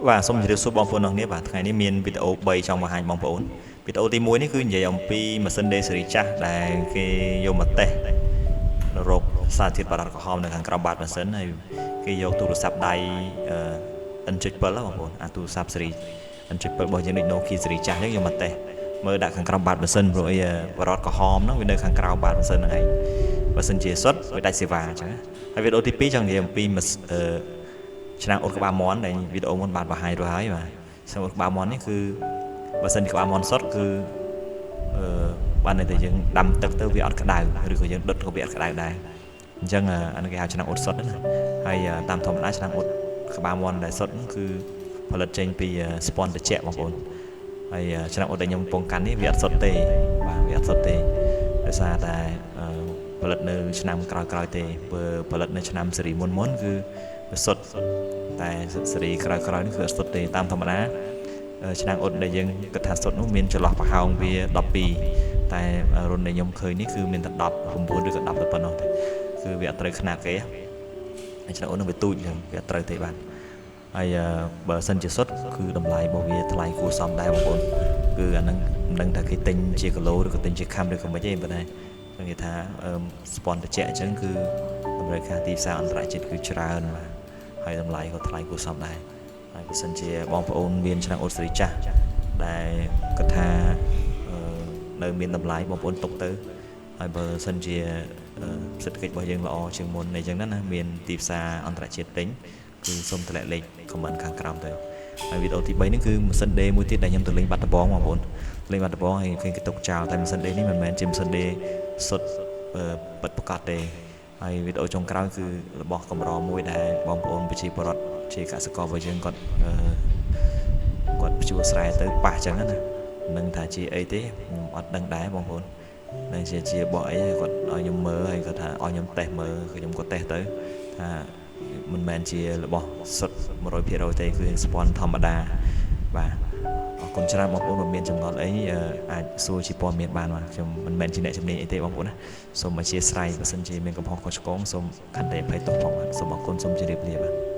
và xong chỉ được số bom phun này và ngàyนี้មានវីដេអូ3ចង់បង្ហាញបងប្អូនវីដេអូទី1នេះគឺនិយាយអំពីម៉ាស៊ីនដេសេរីចាស់ដែលគេយកមកតេស្តរោគសារធាតុបារតក្រហមនៅខាងក្រោមបាតម៉ាស៊ីនហើយគេយកទូរស័ព្ទដៃ N7 បងប្អូនអាទូរស័ព្ទស៊េរី N7 របស់យើងនេះ Nokia ស៊េរីចាស់ហ្នឹងយកមកតេស្តមើលដាក់ខាងក្រោមបាតម៉ាស៊ីនព្រោះអីបារតក្រហមហ្នឹងវានៅខាងក្រោមបាតម៉ាស៊ីនហ្នឹងឯងបើសិនជាសុទ្ធវាដាច់សេវាអញ្ចឹងហើយវីដេអូទី2ចង់និយាយអំពីឆ្នាំងអ៊ុតក្បាលមាន់ដែលវីដេអូមុនបានបង្ហាញរួចហើយបាទឆ្នាំងអ៊ុតក្បាលមាន់នេះគឺបើសិនក្បាលមាន់សុទ្ធគឺបានតែយើងដាំទឹកទៅវាអត់ក្តៅឬក៏យើងដុតក៏វាអត់ក្តៅដែរអញ្ចឹងអានេះគេហៅឆ្នាំងអ៊ុតសុទ្ធណាហើយតាមធម្មតាឆ្នាំងអ៊ុតក្បាលមាន់ដែលសុទ្ធគឺផលិតចេញពីស្ពាន់ត្រជាក់បងប្អូនហើយឆ្នាំងអ៊ុតដែលខ្ញុំកំពុងកាន់នេះវាអត់សុទ្ធទេបាទវាអត់សុទ្ធទេដោយសារតែផលិតនៅឆ្នាំក្រោយៗទេបើផលិតនៅឆ្នាំស៊េរីមុនគឺវាសុទ្ធតែស៊េរីក្រោយៗនេះគឺអត់សុទ្ធទេតាមធម្មតាឆ្នាំងអ៊ុតដែលយើងគិតថាសុទ្ធនោះមានចន្លោះប្រហោងវា12តែរុនដែលខ្ញុំឃើញនេះគឺមានតែ19ឬក៏10ទៅប៉ុណ្ណោះទេគឺវាអត់ត្រូវຂະຫນាតគេហើយឆ្នាំងអ៊ុតនោះវាទូចវាអត់ត្រូវទេបាទហើយបើសិនជាសុទ្ធគឺតម្លៃរបស់វាថ្លៃគួរសមដែរបងប្អូនគឺអានឹងមិនដឹងថាគេទិញជាគីឡូឬក៏ទិញជាខាំឬក៏មិនទេប៉ុន្តែគេថាស្ពាន់ត្រជាក់អញ្ចឹងគឺតម្រូវការទីផ្សារអន្តរជាតិគឺច្រើនបាទហើយតម្លៃក៏ថ្លៃគួរសមដែរហើយបើសិនជាបងប្អូនមានឆ្នាំងអ៊ុតស៊េរីចាស់ដែលគាត់ថានៅមានតម្លៃបងប្អូនទុកទៅហើយបើសិនជាសេដ្ឋកិច្ចរបស់យើងល្អជាងមុនអញ្ចឹងណាមានទីផ្សារអន្តរជាតិទិញគឺសូមតម្លាក់លេខ comment ខាងក្រោមទៅហើយវីដេអូទី3នេះគឺម៉ាស៊ីនដេមួយទៀតដែលខ្ញុំទៅលេងបាត់ដំបងបងប្អូនលេងបាត់ដំបងហើយឃើញគេទុកចោលតែម៉ាស៊ីនដេនេះមិនមែនជាម៉ាស៊ីនដេសុទ្ធពិតប្រាកដទេហើយវីដេអូចុងក្រោយគឺរបស់កម្រមួយដែលបងប្អូនប្រជាពលរដ្ឋជាកសិកររបស់យើងគាត់ជួស្រែទៅប៉ះចឹងណាមិនថាជាអីទេខ្ញុំអត់ដឹងដែរបងប្អូននឹងជាបោះអីគាត់ឲ្យខ្ញុំមើលហើយគាត់ថាឲ្យខ្ញុំតេស្តមើលខ្ញុំក៏តេស្តទៅថាមិនមែនជារបស់សុទ្ធ 100% ទេគឺស្ពាន់ធម្មតាបាទអរគុណច្រើនបងប្អូនបើមានចម្ងល់អីអាចសួរជាព័ត៌មានបានបាទខ្ញុំមិនមែនជាអ្នកជំនាញអីទេបងប្អូនណាសូមអធិស្ឋានបើសិនជាមានកំហុសខុសឆ្គងសូមខន្តីអភ័យទោសផងបាទសូមអរគុណសូមជម្រាបលាបាទ